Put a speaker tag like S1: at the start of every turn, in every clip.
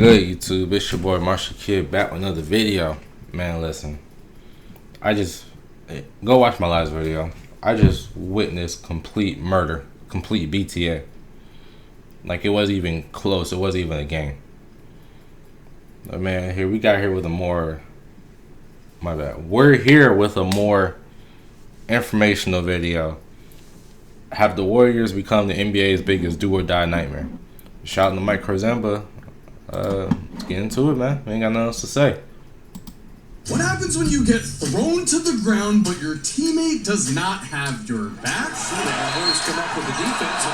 S1: Good YouTube, it's your boy MarshTheKid back with another video. Man, listen, go watch my last video. I just witnessed complete murder, complete BTA. Like, it wasn't even close, it wasn't even a game. But man, we got here with a more, my bad, we're here with a more informational video. Have the Warriors become the NBA's biggest do or die nightmare? Shout out to Mike Crozemba. Let's get into it, man. We ain't got nothing else to say.
S2: What happens when you get thrown to the ground, but your teammate does not have your back?
S3: The Warriors come up with the defense.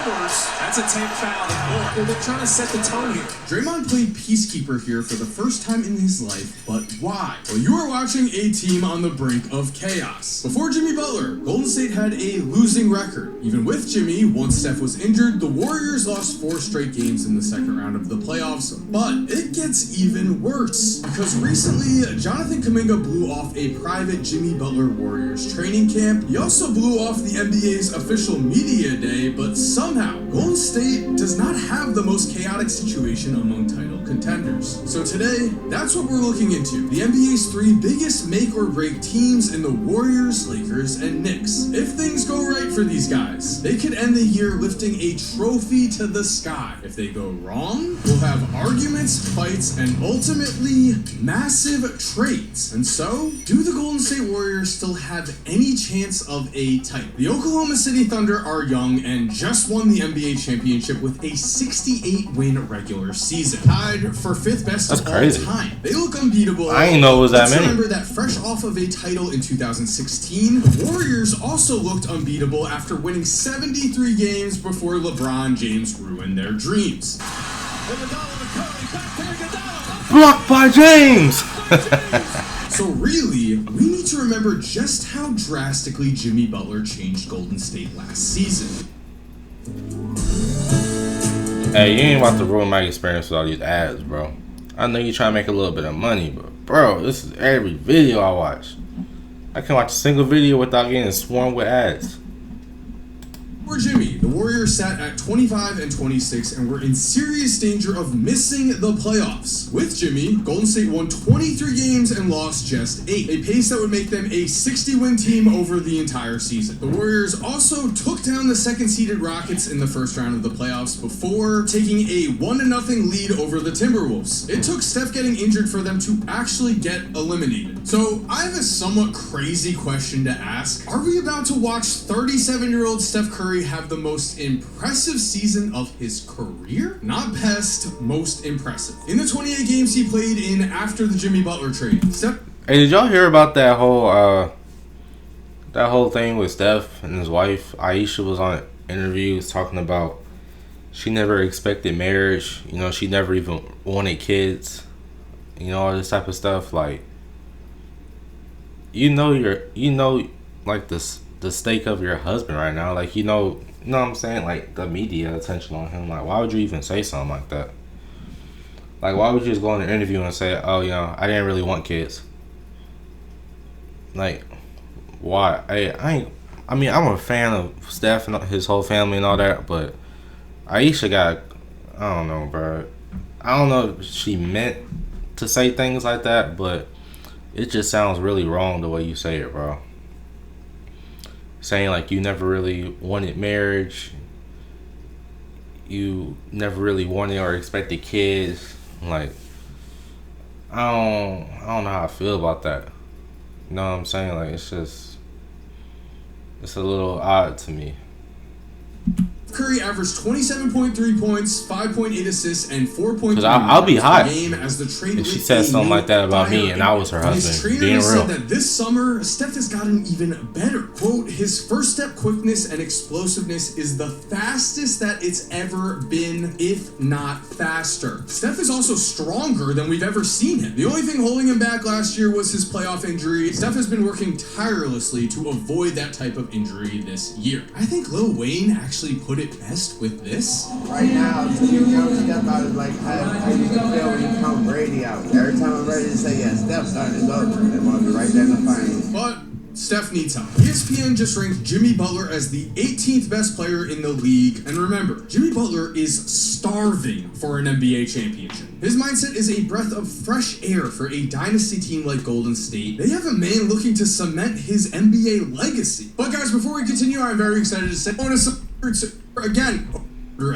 S3: That's a 10 foul and more. They're trying to set the tone here.
S2: Draymond played peacekeeper here for the first time in his life, but why? Well, you are watching a team on the brink of chaos. Before Jimmy Butler, Golden State had a losing record. Even with Jimmy, once Steph was injured, the Warriors lost 4 straight games in the second round of the playoffs. But it gets even worse, because recently, Jonathan Kuminga blew off a private Jimmy Butler Warriors training camp. He also blew off the NBA's official media day, but somehow, Golden State does not have the most chaotic situation among title contenders. So today, that's what we're looking into. The NBA's 3 biggest make or break teams in the Warriors, Lakers, and Knicks. If things go right for these guys, they could end the year lifting a trophy to the sky. If they go wrong, we'll have arguments, fights, and ultimately massive trades. And so, do the Golden State Warriors still have any chance of a title? The Oklahoma City Thunder are young and just won the NBA championship with a 68-win regular season, tied for 5th best of all time. They look unbeatable.
S1: I didn't know it was that many.
S2: Remember that fresh off of a title in 2016, the Warriors also looked unbeatable after winning 73 games before LeBron James ruined their dreams.
S1: Blocked by James!
S2: So really, we need to remember just how drastically Jimmy Butler changed Golden State last season.
S1: Hey, you ain't about to ruin my experience with all these ads, bro. I know you trying to make a little bit of money, but bro, this is every video I watch. I can't watch a single video without getting swarmed with ads.
S2: For Jimmy, the Warriors sat at 25-26 and were in serious danger of missing the playoffs. With Jimmy, Golden State won 23 games and lost just 8, a pace that would make them a 60-win team over the entire season. The Warriors also took down the second-seeded Rockets in the first round of the playoffs before taking a 1-0 lead over the Timberwolves. It took Steph getting injured for them to actually get eliminated. So I have a somewhat crazy question to ask. Are we about to watch 37-year-old Steph Curry have the most impressive season of his career? Not best, most impressive. In the 28 games he played in after the Jimmy Butler trade, Steph...
S1: Hey, did y'all hear about that whole thing with Steph and his wife? Aisha was on interviews talking about she never expected marriage. You know, she never even wanted kids. You know, all this type of stuff. Like, like the stake of your husband right now. Like, you know what I'm saying? Like, the media attention on him. Like, why would you even say something like that? Like, why would you just go in an interview and say, oh, you know, I didn't really want kids? Like, why? I mean, I'm a fan of Steph and his whole family and all that, but Aisha got, I don't know, bro. I don't know if she meant to say things like that, but it just sounds really wrong the way you say it, bro. Saying like you never really wanted marriage, you never really wanted or expected kids. Like, I don't know how I feel about that. You know what I'm saying? Like, it's a little odd to me.
S2: Curry averaged 27.3 points, 5.8 assists, and 4.3
S1: I'll be hot
S2: game as the trade
S1: if she said something like that about me and I was her husband. Being real.
S2: Said that this summer, Steph has gotten even better. Quote, his first step quickness and explosiveness is the fastest that it's ever been, if not faster. Steph is also stronger than we've ever seen him. The only thing holding him back last year was his playoff injury. Steph has been working tirelessly to avoid that type of injury this year. I think Lil Wayne actually put it best with this.
S4: Right now, you count Steph out is like how you can feel when you count Brady out. Every time I'm ready to say, yeah, Steph's starting to go, they want to be right there in the finals.
S2: But Steph needs help. ESPN just ranked Jimmy Butler as the 18th best player in the league. And remember, Jimmy Butler is starving for an NBA championship. His mindset is a breath of fresh air for a dynasty team like Golden State. They have a man looking to cement his NBA legacy. But guys, before we continue, I'm very excited to say, again,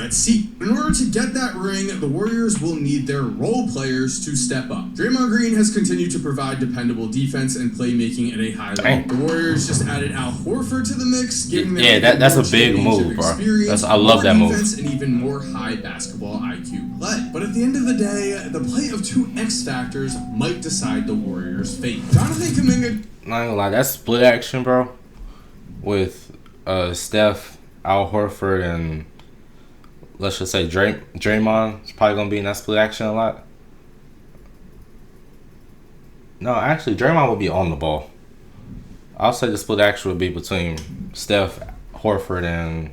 S2: at C. In order to get that ring, the Warriors will need their role players to step up. Draymond Green has continued to provide dependable defense and playmaking at a high level. The Warriors just added Al Horford to the mix, giving them
S1: that's a big move, bro. I love that move.
S2: And even more high basketball IQ play. But at the end of the day, the play of two X factors might decide the Warriors' fate. Jonathan Kuminga.
S1: Not gonna lie, that's split action, bro. With Steph, Al Horford, and let's just say Draymond is probably going to be in that split action a lot. No, actually, Draymond will be on the ball. I'll say the split action would be between Steph, Horford, and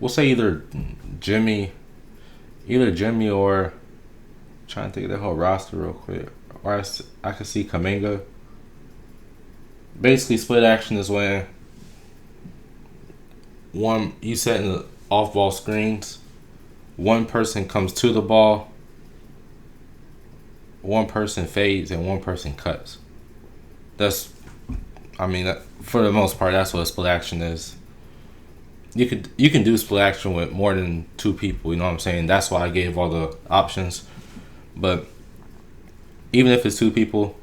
S1: we'll say either Jimmy or I'm trying to think of the whole roster real quick. Or I could see Kuminga. Basically, split action is when you set in the off-ball screens, one person comes to the ball, one person fades, and one person cuts. For the most part, that's what a split action is. You can do split action with more than two people, you know what I'm saying? That's why I gave all the options. But even if it's two people,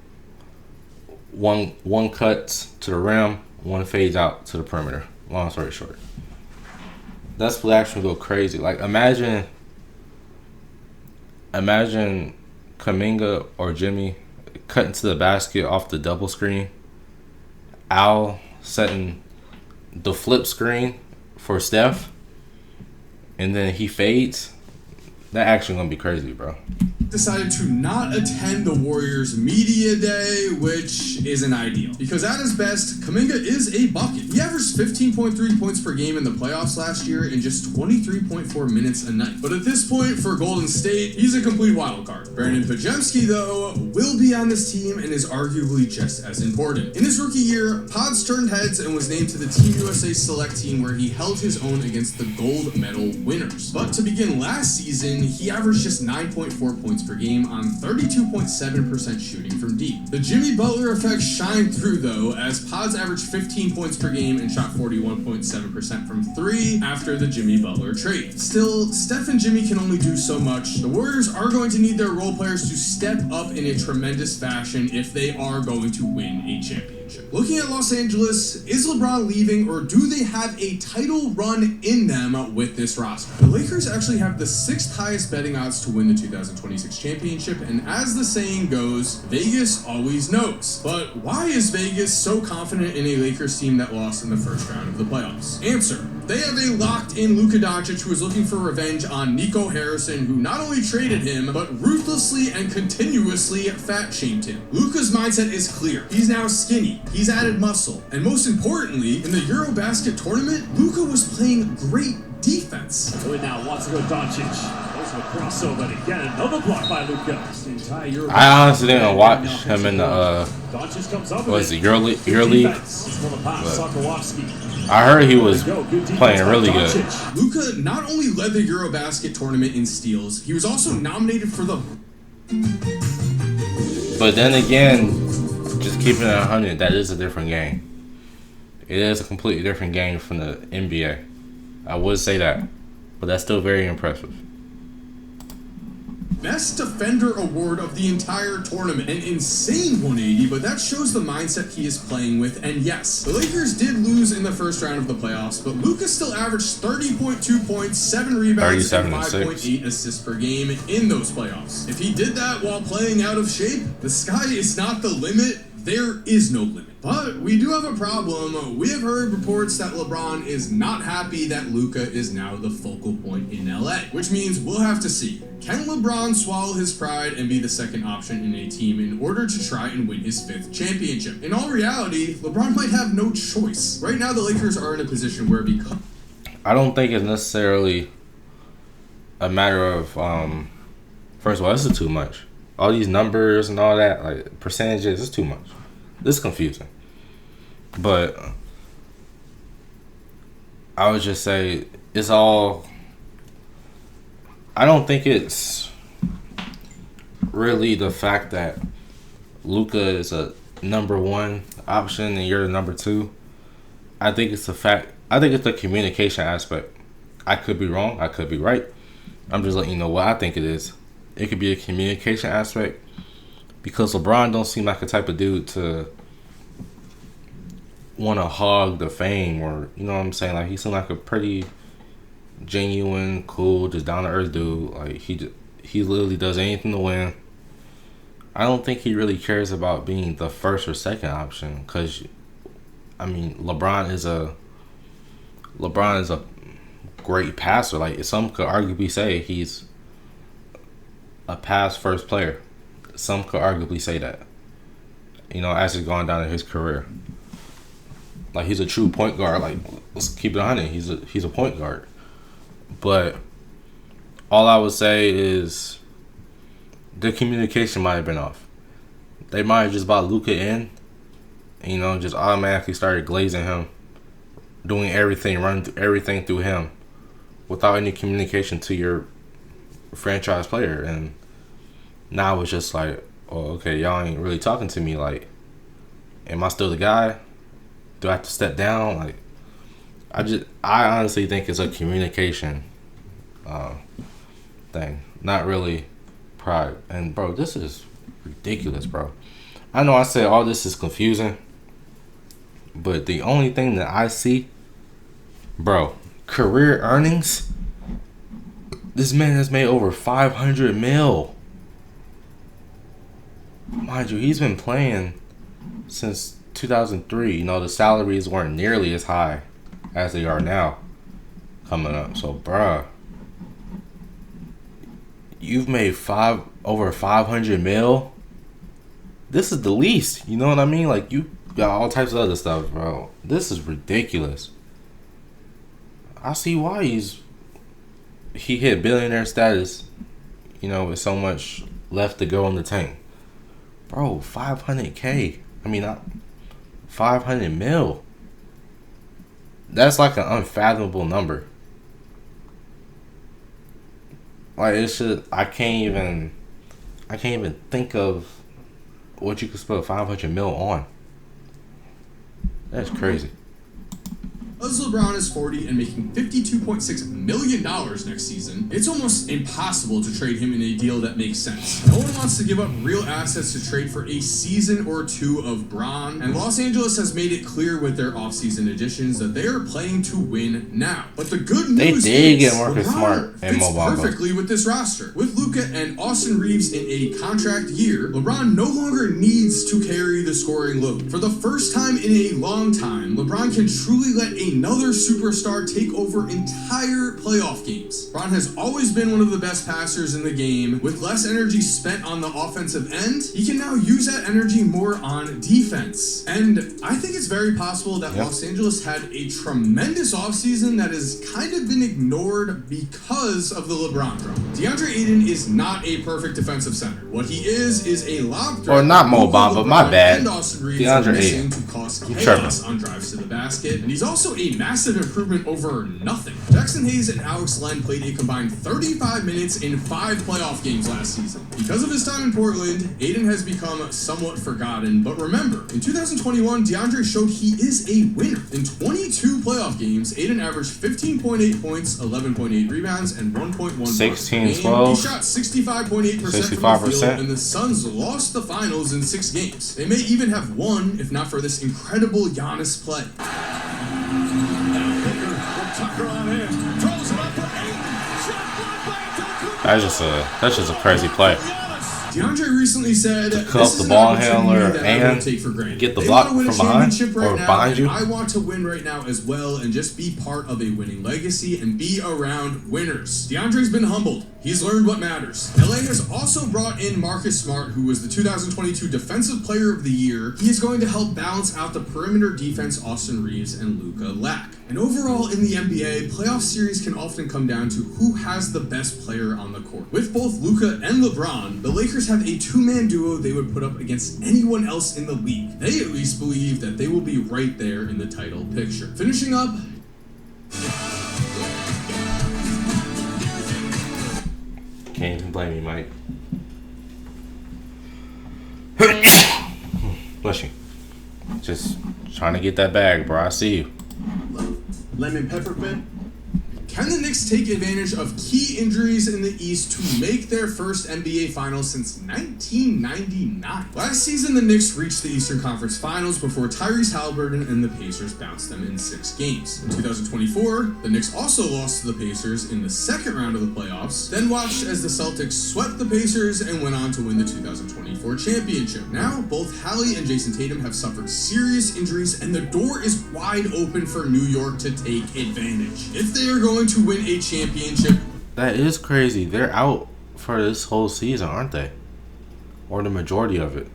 S1: one cuts to the rim, one fades out to the perimeter. Long story short. That split action would go crazy. Like imagine Kuminga or Jimmy cutting to the basket off the double screen. Al setting the flip screen for Steph, and then he fades. That action gonna be crazy, bro.
S2: Decided to not attend the Warriors media day, which isn't ideal. Because at his best, Kuminga is a bucket. He averaged 15.3 points per game in the playoffs last year in just 23.4 minutes a night. But at this point, for Golden State, he's a complete wild card. Brandon Pajemski, though, will be on this team and is arguably just as important. In his rookie year, Pods turned heads and was named to the Team USA Select Team, where he held his own against the gold medal winners. But to begin last season, he averaged just 9.4 points per game on 32.7% shooting from deep. The Jimmy Butler effect shined through, though, as Pods averaged 15 points per game and shot 41.7% from three after the Jimmy Butler trade. Still, Steph and Jimmy can only do so much. The Warriors are going to need their role players to step up in a tremendous fashion if they are going to win a championship. Looking at Los Angeles, is LeBron leaving, or do they have a title run in them with this roster? The Lakers actually have the 6th highest betting odds to win the 2026 championship, and as the saying goes, Vegas always knows. But why is Vegas so confident in a Lakers team that lost in the first round of the playoffs? Answer: they have a locked-in Luka Doncic who is looking for revenge on Nico Harrison, who not only traded him, but ruthlessly and continuously fat-shamed him. Luka's mindset is clear. He's now skinny. He's added muscle. And most importantly, in the Eurobasket tournament, Luka was playing great defense.
S3: Who now wants to go Doncic. Goes to a crossover to get another block by Luka.
S1: I honestly didn't watch him in the EuroLeague. I heard he was playing really good.
S2: Luka not only led the Eurobasket tournament in steals, he was also nominated for the...
S1: But then again, just keeping it 100, that is a different game. It is a completely different game from the NBA. I would say that, but that's still very impressive.
S2: Best Defender award of the entire tournament. An insane 180, but that shows the mindset he is playing with. And yes, the Lakers did lose in the first round of the playoffs, but Luka still averaged 30.2 points, 7 rebounds, and 5.8 assists per game in those playoffs. If he did that while playing out of shape, the sky is not the limit. There is no limit. But we do have a problem. We have heard reports that LeBron is not happy that Luka is now the focal point in LA, which means we'll have to see. Can LeBron swallow his pride and be the second option in a team in order to try and win his 5th championship? In all reality, LeBron might have no choice. Right now, the Lakers are in a position where because...
S1: I don't think it's necessarily a matter of, first of all, this is too much. All these numbers and all that, like percentages, it's too much. This is confusing. But I would just say it's all. I don't think it's really the fact that Luka is a number one option and you're the number two. I think it's the fact. I think it's the communication aspect. I could be wrong. I could be right. I'm just letting you know what I think it is. It could be a communication aspect because LeBron don't seem like the type of dude to want to hog the fame, or you know what I'm saying. Like he seemed like a pretty genuine, cool, just down to earth dude. Like he literally does anything to win. I don't think he really cares about being the first or second option because, I mean, LeBron is a great passer. Like some could arguably say he's a pass first player. Some could arguably say that. You know, as he's gone down in his career. Like he's a true point guard. Like let's keep it 100. He's a point guard. But all I would say is the communication might have been off. They might have just bought Luka in, and, you know, just automatically started glazing him, doing everything, running everything through him, without any communication to your franchise player. And now it's just like, oh, okay, y'all ain't really talking to me. Like, am I still the guy? Do I have to step down? Like, I honestly think it's a communication thing, not really pride. And bro, this is ridiculous, bro. I know I said all this is confusing, but the only thing that I see, bro, career earnings. This man has made over $500 million. Mind you, he's been playing since 2003. You know, the salaries weren't nearly as high as they are now coming up. So, bruh, you've made over $500 million. This is the least. You know what I mean? Like, you got all types of other stuff, bro. This is ridiculous. I see why he hit billionaire status, you know, with so much left to go in the tank. Bro, 500K. I mean, 500 mil. That's like an unfathomable number. Like I can't even think of what you could spend 500 mil on. That's crazy.
S2: As LeBron is 40 and making $52.6 million next season, it's almost impossible to trade him in a deal that makes sense. No one wants to give up real assets to trade for a season or two of Bron, and Los Angeles has made it clear with their offseason additions that they are playing to win now. But the good news
S1: they did
S2: is
S1: get Marcus Smart and
S2: fits
S1: Mo Bamba
S2: perfectly with this roster. With Luka and Austin Reeves in a contract year, LeBron no longer needs to carry the scoring load. For the first time in a long time, LeBron can truly let another superstar take over entire playoff games. Bron has always been one of the best passers in the game. With less energy spent on the offensive end, he can now use that energy more on defense. And I think it's very possible that Los Angeles had a tremendous offseason that has kind of been ignored because of the LeBron drama. DeAndre Ayton is not a perfect defensive center. What he is a lob threat.
S1: Or not Mo Bamba, my bad.
S2: And Austin Reeves
S1: DeAndre Ayton.
S2: to cause chaos on drives to the basket. And he's also a massive improvement over nothing. Jackson Hayes and Alex Len played a combined 35 minutes in 5 playoff games last season. Because of his time in Portland, Ayton has become somewhat forgotten. But remember, in 2021, DeAndre showed he is a winner. In 22 playoff games, Ayton averaged 15.8 points, 11.8 rebounds, and 1.1
S1: 16, 12.
S2: He shot 65.8% from the field, and the Suns lost the finals in 6 games. They may even have won if not for this incredible Giannis play.
S1: That's just a crazy play.
S2: DeAndre recently said,
S1: cut off the ball handler and get the block from behind or behind you.
S2: I want to win right now as well and just be part of a winning legacy and be around winners. DeAndre's been humbled. He's learned what matters. LA has also brought in Marcus Smart, who was the 2022 Defensive Player of the Year. He is going to help balance out the perimeter defense Austin Reeves and Luka lack. And overall in the NBA, playoff series can often come down to who has the best player on the court. With both Luka and LeBron, the Lakers have a two-man duo they would put up against anyone else in the league. They at least believe that they will be right there in the title picture. Finishing up,
S1: can't even blame me, Mike. Bless you. Just trying to get that bag, bro. I see you.
S4: Lemon peppermint.
S2: can the Knicks take advantage of key injuries in the East to make their first NBA Finals since 1999? Last season, the Knicks reached the Eastern Conference Finals before Tyrese Halliburton and the Pacers bounced them in 6 games. In 2024, the Knicks also lost to the Pacers in the second round of the playoffs, then watched as the Celtics swept the Pacers and went on to win the 2024 championship. Now, both Hallie and Jason Tatum have suffered serious injuries, and the door is wide open for New York to take advantage. If they are going to win a championship,
S1: That is crazy. They're out for this whole season, aren't they? Or the majority of it.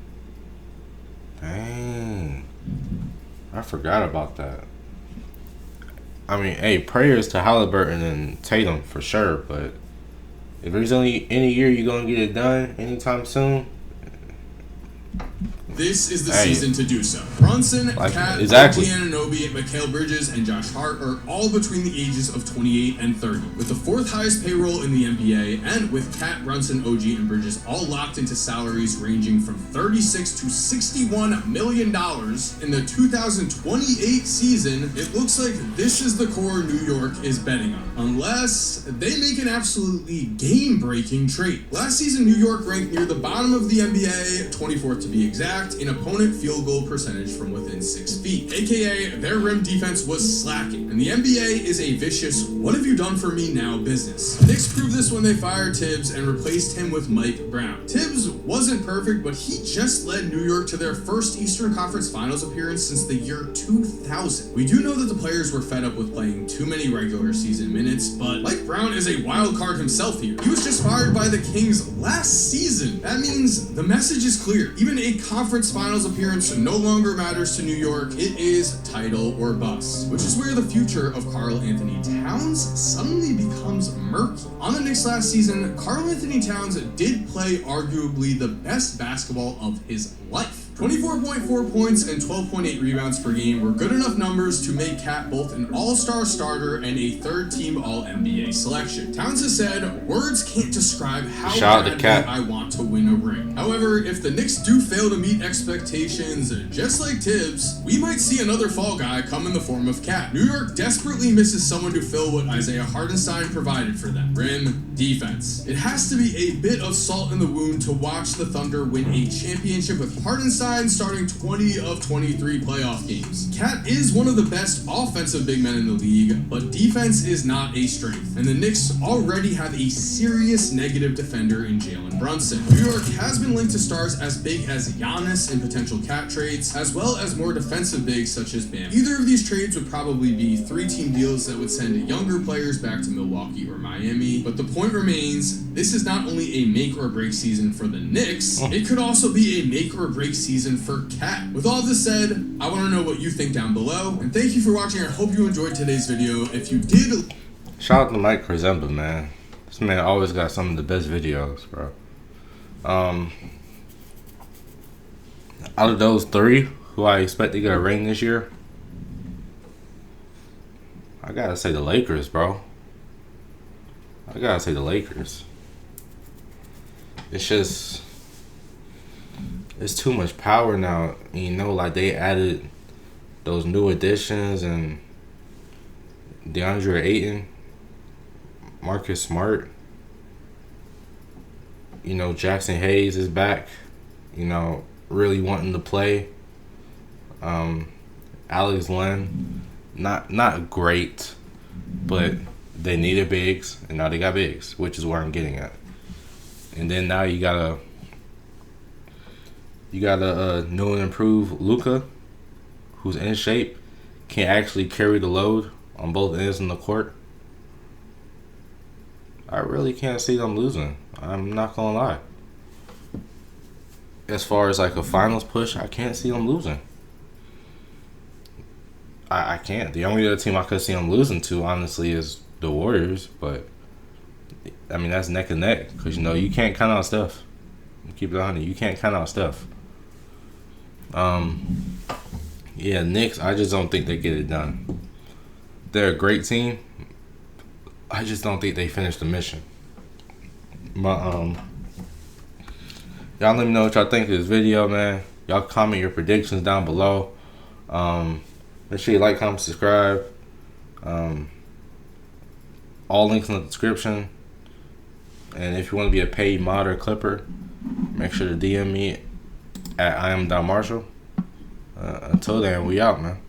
S1: Dang. I forgot about that. I mean, hey, prayers to Halliburton and Tatum for sure, but if there's only any year you're going to get it done anytime soon,
S2: this is the season to do so. Brunson, Cat,
S1: exactly.
S2: Anunoby, Mikal Bridges, and Josh Hart are all between the ages of 28 and 30. With the 4th highest payroll in the NBA, and with Cat, Brunson, OG, and Bridges all locked into salaries ranging from $36 to $61 million in the 2028 season, it looks like this is the core New York is betting on. Unless they make an absolutely game-breaking trade. Last season, New York ranked near the bottom of the NBA, 24th to be exact, in opponent field goal percentage from within 6 feet, aka their rim defense was slacking, and the NBA is a vicious "what have you done for me now" business. The Knicks proved this when they fired Tibbs and replaced him with Mike Brown. Tibbs wasn't perfect, but he just led New York to their first Eastern Conference Finals appearance since the year 2000. We do know that the players were fed up with playing too many regular season minutes, but Mike Brown is a wild card himself here. He was just fired by the Kings last season. That means the message is clear. Even a conference finals appearance no longer matters to New York. It is title or bust, which is where the future of Karl Anthony Towns suddenly becomes murky. On the Knicks last season, Karl Anthony Towns did play arguably the best basketball of his life. 24.4 points and 12.8 rebounds per game were good enough numbers to make Cat both an all-star starter and a third-team All-NBA selection. Towns has said, "Words can't describe how badly I want to win a ring." However, if the Knicks do fail to meet expectations, just like Tibbs, we might see another fall guy come in the form of Cat. New York desperately misses someone to fill what Isaiah Hartenstein provided for them: rim defense. It has to be a bit of salt in the wound to watch the Thunder win a championship with Hartenstein starting 20 of 23 playoff games. Cat is one of the best offensive big men in the league, but defense is not a strength, and the Knicks already have a serious negative defender in Jalen Brunson. New York has been linked to stars as big as Giannis in potential Cat trades, as well as more defensive bigs such as Bam. Either of these trades would probably be 3-team deals that would send younger players back to Milwaukee or Miami, but the point remains, this is not only a make or break season for the Knicks, it could also be a make or break season for Cat. With all this said, I want to know what you think down below, and thank you for watching. I hope you enjoyed today's video. If you did,
S1: shout out to Mike Krzemba, man. This man always got some of the best videos, bro. Out of those 3 who I expect to get a ring this year, I gotta say the Lakers, bro. I gotta say the Lakers. It's just, it's too much power now. You know, like they added those new additions and DeAndre Ayton, Marcus Smart. You know, Jackson Hayes is back. You know, really wanting to play. Alex Len, not great, but they needed bigs, and now they got bigs, which is where I'm getting at. And then now you got a new and improved Luka, who's in shape, can actually carry the load on both ends of the court. I really can't see them losing. I'm not gonna lie. As far as like a finals push, I can't see them losing. I can't. The only other team I could see them losing to, honestly, is the Warriors. But I mean, that's neck and neck because you can't count out Steph. Keep it 100. You can't count out Steph. Yeah, Knicks. I just don't think they get it done. They're a great team. I just don't think they finish the mission. But y'all let me know what y'all think of this video, man. Y'all comment your predictions down below. Make sure you like, comment, subscribe. All links in the description. And if you want to be a paid mod or clipper, make sure to DM me at Iam.Marshall. Until then, we out, man.